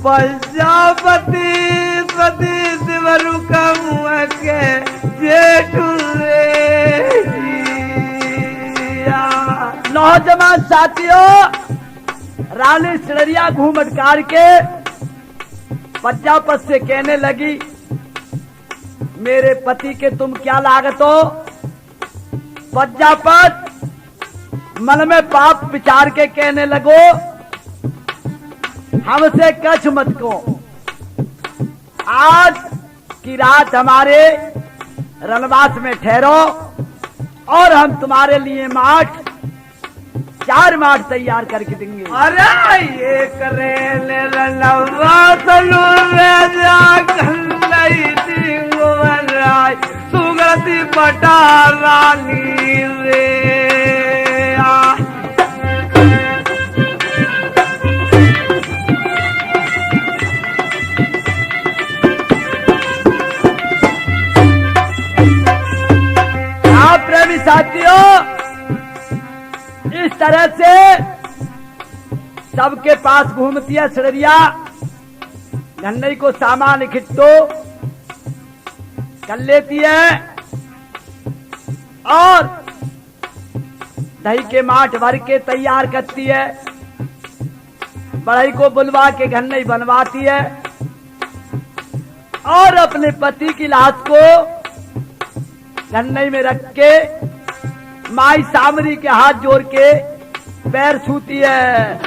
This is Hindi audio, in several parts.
प्रजापति पति शिवरु कमुआ के जेठू रे। नौजवान साथियों, रानी सिड़रिया घूम अटकार के प्रजापत से कहने लगी, मेरे पति के तुम क्या लागत हो? प्रजापत मन में पाप विचार के कहने लगो, हमसे कछ मत को। आज की रात हमारे रणवास में ठहरो और हम तुम्हारे लिए 4 माठ तैयार करके देंगे। अरे ये करेले रणवास सुगति पटा रानी रे। प्रेमी साथियों, इस तरह से सबके पास घूमती है सिड़रिया, घन्नई को सामान इकट्ठो कर लेती है और दही के माठ भर के तैयार करती है। बढ़ई को बुलवा के घन्नई बनवाती है और अपने पति की लाश को घन्नई में रख के माई सामरी के हाथ जोड़ के पैर छूती है।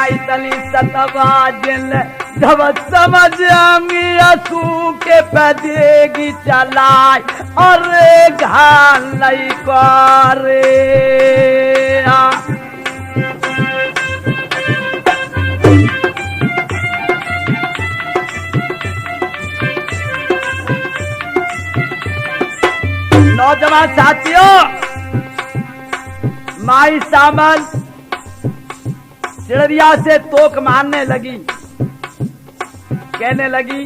इतनी सतवाजिल जब समझ आमी असू के पदेगी चलाए और घाल नहीं करे। नौजवान साथियों, माई सामल सिड़रिया से तोक मारने लगी, कहने लगी,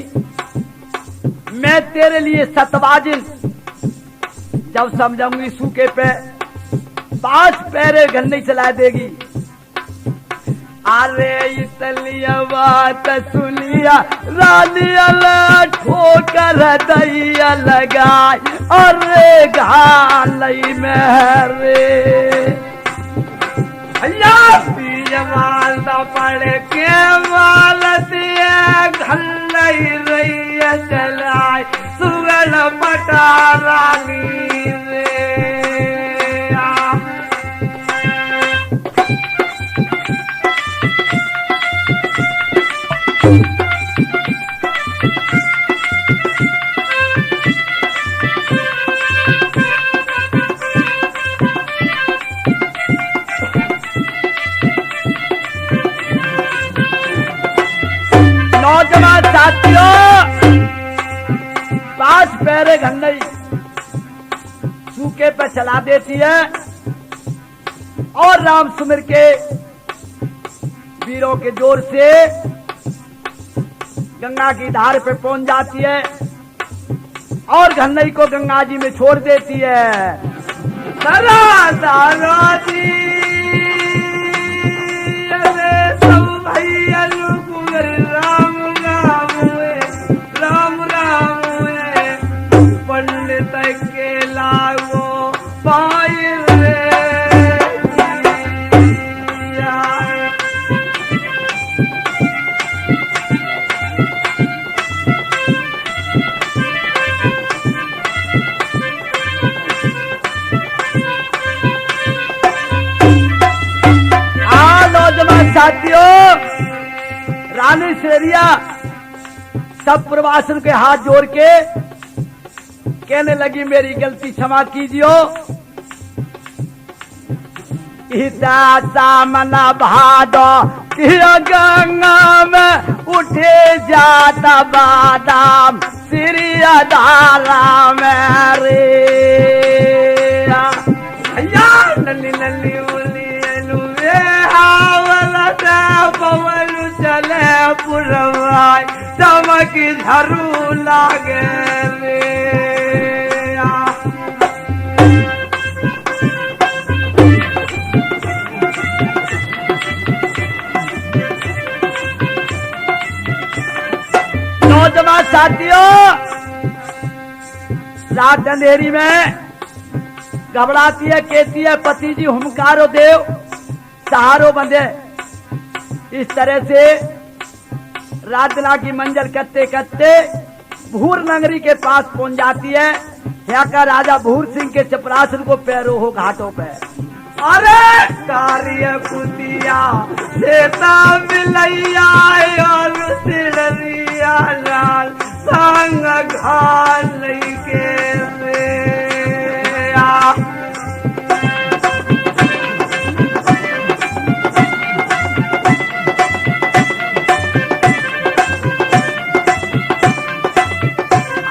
मैं तेरे लिए सतवाजिल जब समझाऊंगी सूखे पे 5 पैरे घन्नी चला देगी। अरे इसलिए बात सुनिया रानिया ठोकर दैया लगाए अरे घालई में रे। माल पड़ के माल दिए घल्लई रही चलाए सुगल पटा रानी रे। नौजवान साथियों, 5 पैरे घन्नई सूखे पे चला देती है और राम सुमिर के वीरों के जोर से गंगा की धार पे पहुंच जाती है और घन्नई को गंगा जी में छोड़ देती है। सरा दादाजी सब भैया राम राम राम पंडित के लागो पाए रे। नौजवान साथियों, रानी सिड़रिया सब प्रवासन के हाथ जोड़ के कहने लगी, मेरी गलती क्षमा कीजियो। सामना भादो गंगा में उठे जाता बादाम श्री धारा में रे। नली नली उली हावल पवन चले पुरवाई चमक झरू लागे रे नौजवान साथियों, रात अंधेरी में घबराती है, कहती है पति जी हुमकारो देव सहारो बंधे। इस तरह से रात दिला की मंजर करते करते भूर नगरी के पास पहुंच जाती है। यहाँ का राजा भूर सिंह के चपरासन को पैरों हो घाटों पे। अरे कार्य कुतिया सीता मिलैया और सिड़रिया लाल संग घाल के रे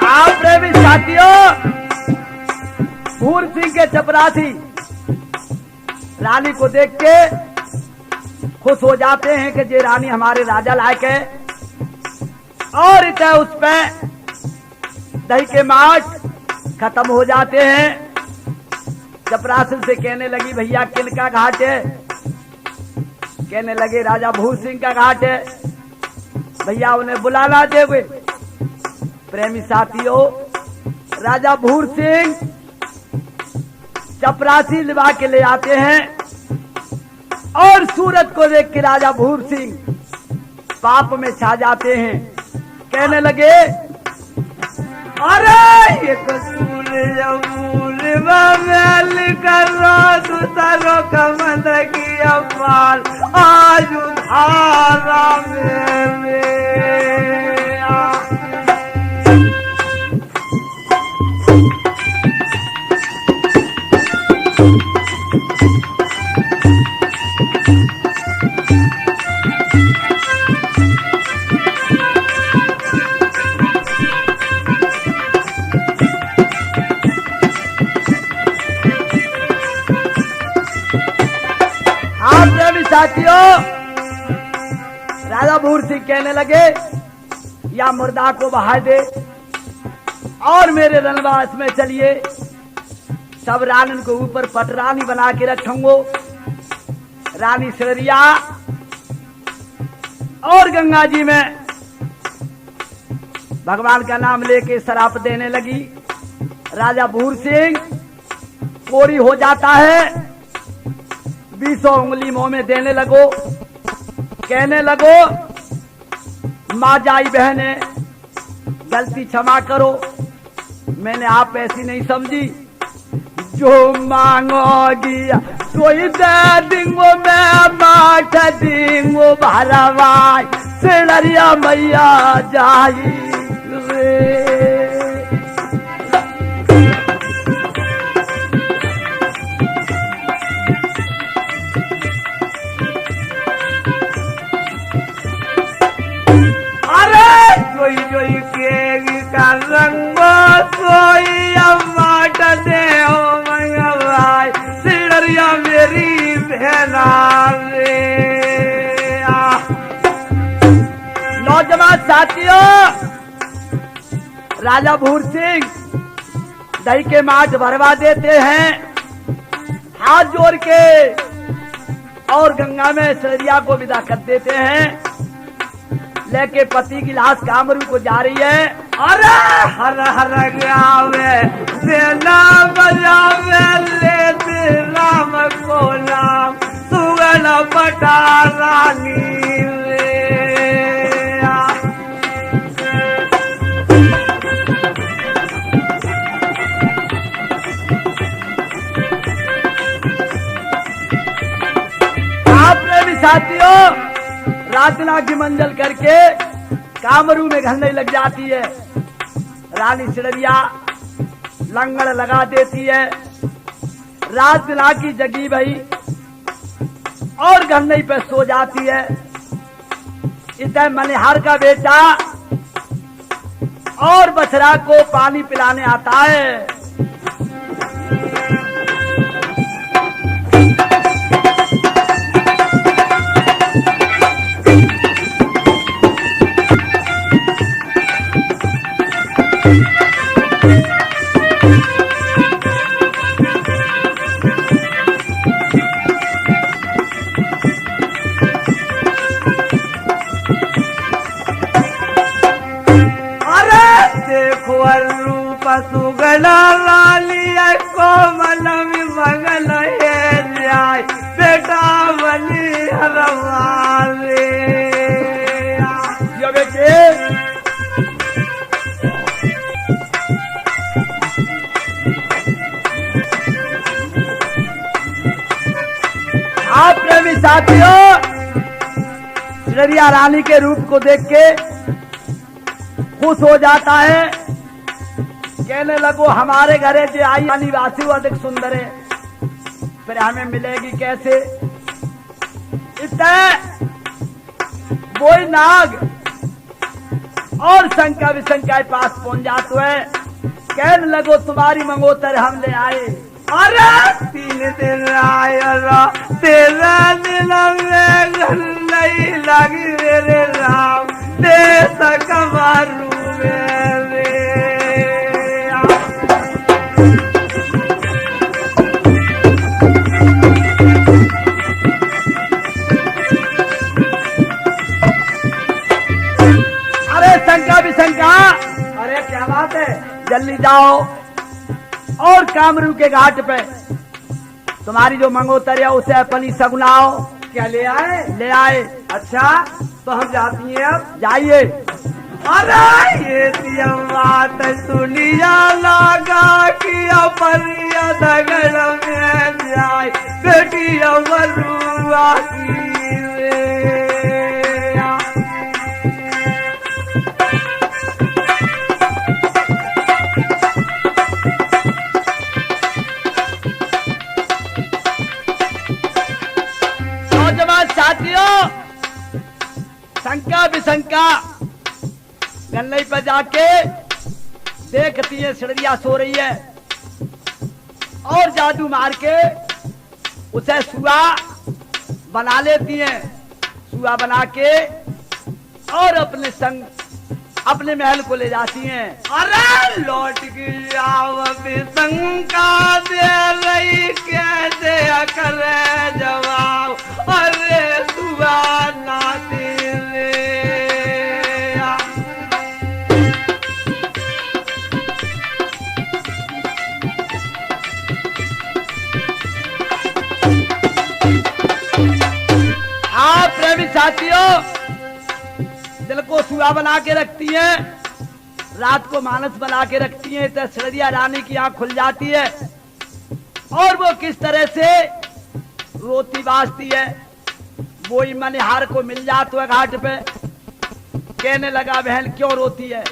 आप प्रेमी साथियों, भूर सिंह के चपरासी रानी को देख के खुश हो जाते हैं कि ये रानी हमारे राजा लायक है, और इतना उस पे दही के माठ खत्म हो जाते हैं। चपरासन से कहने लगी भैया किनका घाट है? कहने लगे राजा भूर सिंह का घाट है। भैया उन्हें बुलाना देवे। प्रेमी साथियों, राजा भूर सिंह चपरासी लिवा के ले आते हैं, और सूरत को देख के राजा भूर सिंह पाप में छा जाते हैं। कहने लगे अरे ये कसूर जमूल बमेल करो दूसरों का मंद की अपार आज उधारा में साथियों, राजा भूर सिंह कहने लगे या मुर्दा को बहा दे और मेरे रनवास में चलिए, सब रानी को ऊपर पटरानी बना के रखूंगो। रानी सिड़रिया और गंगा जी में भगवान का नाम लेके शराप देने लगी। राजा भूर सिंह कोरी हो जाता है, 20 उंगली मुंह में देने लगो। कहने लगो माँ जाई बहने गलती क्षमा करो, मैंने आप ऐसी नहीं समझी। जो मांगोगी तो दे दिंगो, मैं बाट दिंगो भरवाई सिड़रिया मैया जाई रे। जोई जोई के का रंग सोई अम्माट दे हो मंगवाई सिड़रिया मेरी बहना रे। नौजवान साथियों, राजा भूर सिंह दही के माठ भरवा देते हैं हाथ जोड़ के, और गंगा में सिड़रिया को विदा कर देते हैं। लेके पति की लाश कामरू को जा रही है। अरे हर हर गावे सेना बजावे लेते राम को नाम सुगन बटा रानी रे। आपने भी साथियों रातना की मंजल करके कामरू में घरने लग जाती है। रानी सिड़रिया लंगड़ लगा देती है। रात दिला की जगी भई और घरने पे सो जाती है। इधर मनिहार का बेटा और बछड़ा को पानी पिलाने आता है। देखो रूप सुगला लाली कोमल मगल है जाय बेटा बली हरवाले बेटे आप प्रेमी साथियों चिड़िया रानी के रूप को देख के खुश हो जाता है। कहने लगो हमारे घरे जो आई निवासी वो अधिक सुंदर है, फिर हमें मिलेगी कैसे। इसलिए वही नाग और शंका विशंका के पास पहुंच जाते है। कहने लगो तुम्हारी मंगोतर हम ले आए। अरे 3 दिन आया तेरा दिन में घर नहीं लगी मेरे राम दे सकमारू मेरे शंका विशंका। अरे क्या बात है, जल्दी जाओ और कामरू के घाट पे तुम्हारी जो मंगोतर है उसे अपनी सगुनाओ। क्या ले आए? ले आए। अच्छा तो हम जाती हैं अब। जाइए। अरे ये बात सुनिया लगा कि अपरिया दगड़ में जाए बेटी अमरुआ की साथियों शंका विशंका गन्नई पर जाके देखती है चिड़िया सो रही है और जादू मार के उसे सुआ बना लेती है। सुआ बना के और अपने संग अपने महल को ले जाती हैं। अरे लौट की आव शंका दे रही कैसे करे जवाब। अरे सुआ नाते आप प्रेमी साथियों दिल को सुआ बना के रखती हैं, रात को मानस बना के रखती हैं, तो चिड़िया रानी की आंख खुल जाती है और वो किस तरह से रोती बाजती है। वो ही मनिहार को मिल जाता है घाट पे। कहने लगा बहन क्यों रोती है।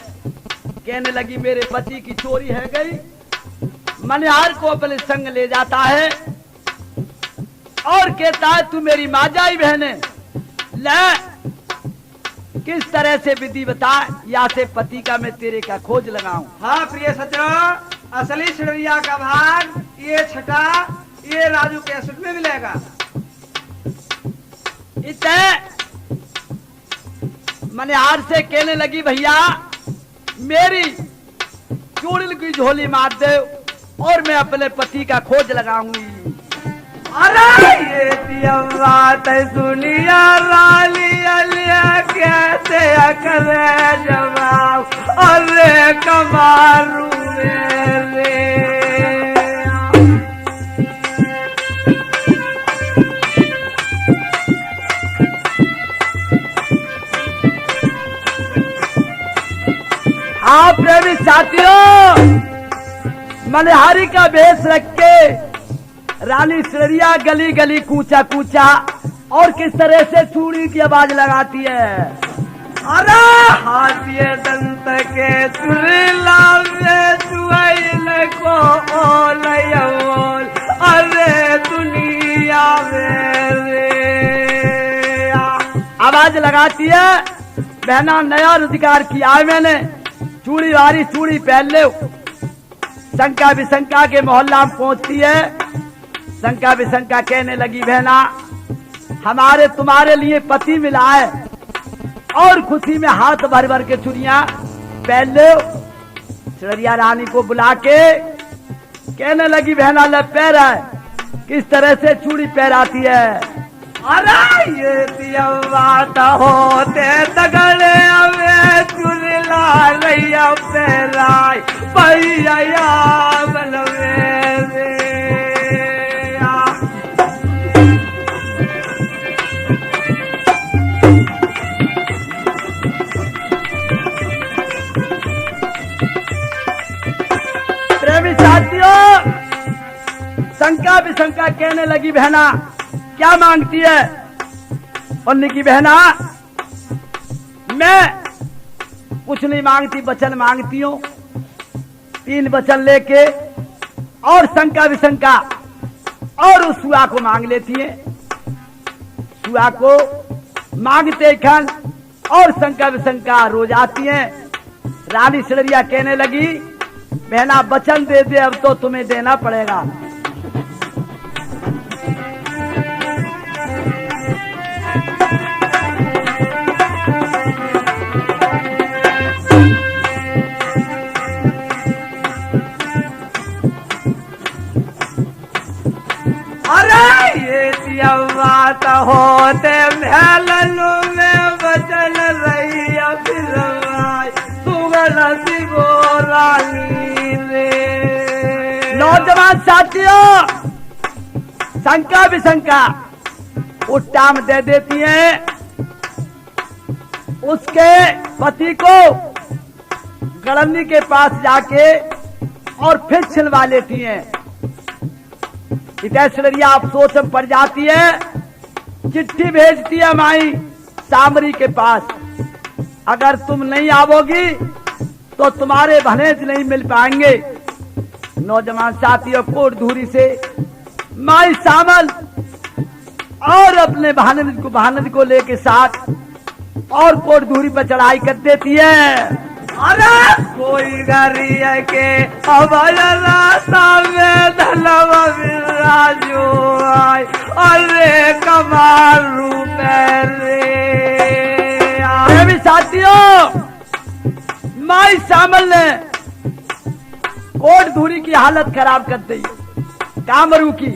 कहने लगी मेरे पति की चोरी है गई। मनिहार को अपने संग ले जाता है और कहता है तू मेरी माँ जाई बहने ले किस तरह से विधि बता या से पति का मैं तेरे का खोज लगाऊं। हाँ प्रिय सज्जनों, असली चिड़िया का भाग ये छठा ये राजू कैसेट में मिलेगा। इसे मनिहार से कहने लगी भैया मेरी चूड़िल की झोली मार दे और मैं अपने पति का खोज लगाऊंगी। अरे ये बात सुनिया लाली अलिया कैसे करे जवाब। अरे कमारू मेरे आप प्रेमी साथियों मनिहारी का भेष रख के रानी चिड़िया गली गली कूचा कूचा और किस तरह से चूड़ी की आवाज लगाती है। अरे हाथी दंत के तुरला में सुइल को ओल अरे दुनिया में आवाज लगाती है बहना नया रोजगार किया है मैंने चूड़ी वाली चूड़ी पहन ले। शंका विशंका के मोहल्ला में पहुंचती है। शंका विशंका कहने लगी बहना हमारे तुम्हारे लिए पति मिला है और खुशी में हाथ भर भर के चूड़ियां पहन ले। चिड़िया रानी को बुला के कहने लगी, बहना ले पैर है, किस तरह से चूड़ी पैराती है। अरे ये बात होते तगड़े हमें चुनला रैया पैराई भैया बनवे प्रेमी साथियों, शंका विशंका कहने लगी, बहना क्या मांगती है। उन्होंने की, बहना मैं कुछ नहीं मांगती, वचन मांगती हूँ। 3 वचन लेके और शंका विशंका और उस सुआ को मांग लेती है। सुआ को मांगते खन और शंका विशंका रो जाती है। रानी सिड़रिया कहने लगी, बहना वचन दे दे, अब तो तुम्हें देना पड़ेगा। अरे ये बात होते महलू में बचन रही सुगल रानी रे। नौजवान साथियों, शंका विशंका उट्टाम दे देती है। उसके पति को गड़न्नी के पास जाके और फिर छिलवा लेती हैं। सिड़रिया अफसोस में पड़ जाती है, चिट्ठी भेजती है माई सामरी के पास, अगर तुम नहीं आवोगी तो तुम्हारे भनेज नहीं मिल पाएंगे। नौजवान साथियों, कोट धूरी से माई सामल और अपने भानज को लेके साथ और कोट धूरी पर चढ़ाई कर देती है। अरे कोई गरी के रास्ता में धलवा विराजो आए, अरे कमाल रूपे साथियों, माई सामल ने कोट धूरी की हालत खराब कर दी। कामरू की,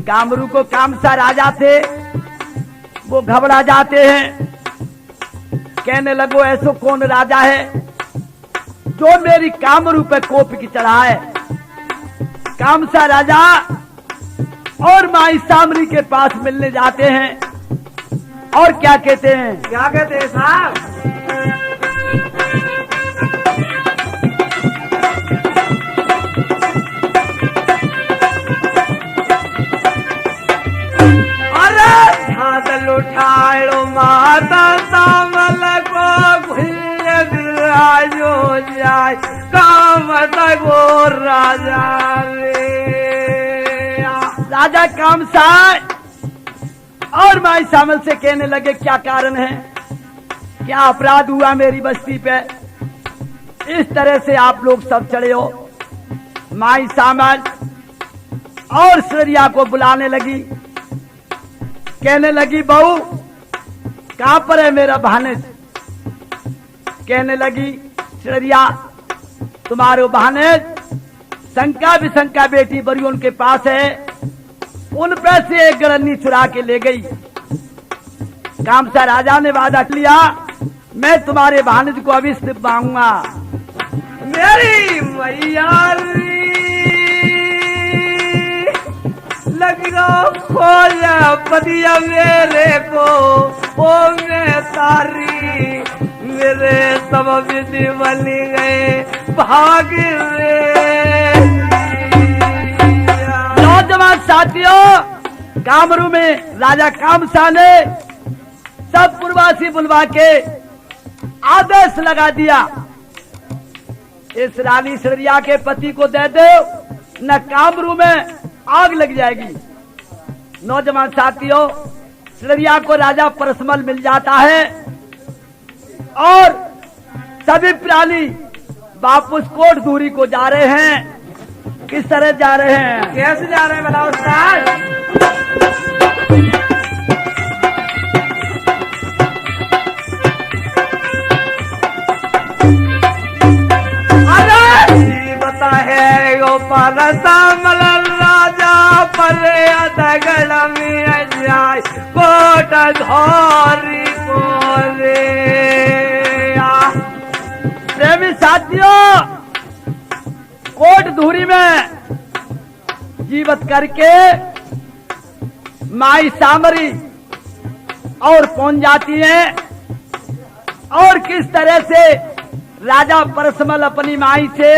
कामरू को कामसा राजा थे, वो घबरा जाते हैं। कहने लगो, ऐसो कौन राजा है जो मेरी कामरू पे कोप की चढ़ाए। कामसा राजा और माई सामरी के पास मिलने जाते हैं और क्या कहते हैं, क्या कहते हैं साहब। अरे झादल उठाड़ो माता सामल को घुरायो जाए, काम तगो राजा रे। राजा कामसा और माई सामल से कहने लगे, क्या कारण है, क्या अपराध हुआ मेरी बस्ती पे, इस तरह से आप लोग सब चढ़े हो। माई सामल और सिड़रिया को बुलाने लगी, कहने लगी, बहू कहां पर है मेरा भानेज। कहने लगी सिड़रिया, तुम्हारे भानेज शंका विशंका बेटी बड़ी उनके पास है, उन पर से एक गड़न्नी चुरा के ले गई। कामसा राजा ने वादा लिया, मैं तुम्हारे भानेज को अभी सिर्फ मांगूंगा। मेरी मैया लगा खोज पदिया मेरे को, ओ मैं तारी मेरे सब विधि बनी गए भाग रे। नौजवान साथियों, कामरू में राजा कामसा ने सब पूर्वासी बुलवा के आदेश लगा दिया, इस रानी सिड़रिया के पति को दे दो, न कामरू में आग लग जाएगी। नौजवान साथियों, सिड़रिया को राजा परसमल मिल जाता है और सभी प्राणी वापस कोट दूरी को जा रहे हैं। किस तरह जा रहे हैं, कैसे जा रहे हैं बताओ उस्ताद। अरे परसमल राजा पर दगड़ में जाय कोट धोरी को रे। प्रेमी साथियों, कोट धूरी में जीवित करके माई सामरी और पहुंच जाती है और किस तरह से राजा परसमल अपनी माई से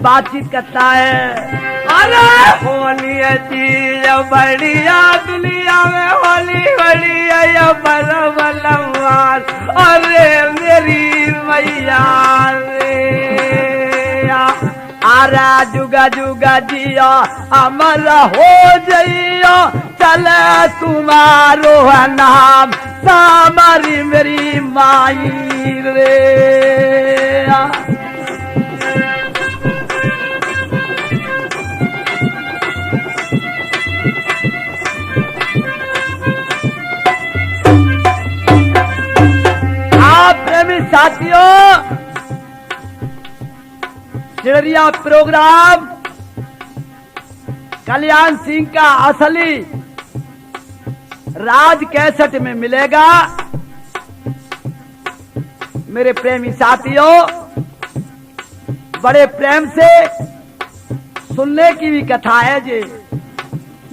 बातचीत करता है। अरे होली चीज बढ़िया दुनिया में, होली बढ़िया ये परमलवार, अरे मेरी मैया रे। आरा जुगा जुगा जिया अमर हो जइयो, चले तुम्हारो नाम सामरी मेरी माई रे। प्रेमी साथियों, चिड़िया प्रोग्राम कल्याण सिंह का असली राज कैसेट में मिलेगा। मेरे प्रेमी साथियों, बड़े प्रेम से सुनने की भी कथा है जी।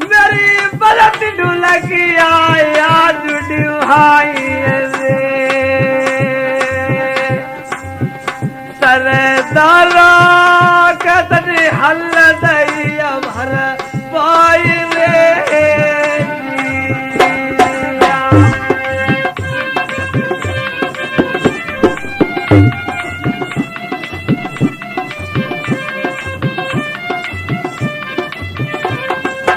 मेरी बलत ढुलकिया याद भाई रे, सरदारा कतरी हल दैया भर पाई रे।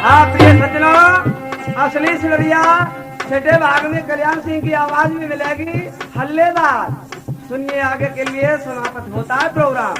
आप ये सजना असली सिलरिया छठे भाग में कल्याण सिंह की आवाज में मिलेगी हल्लेदार। सुनिए आगे के लिए समाप्त होता है प्रोग्राम।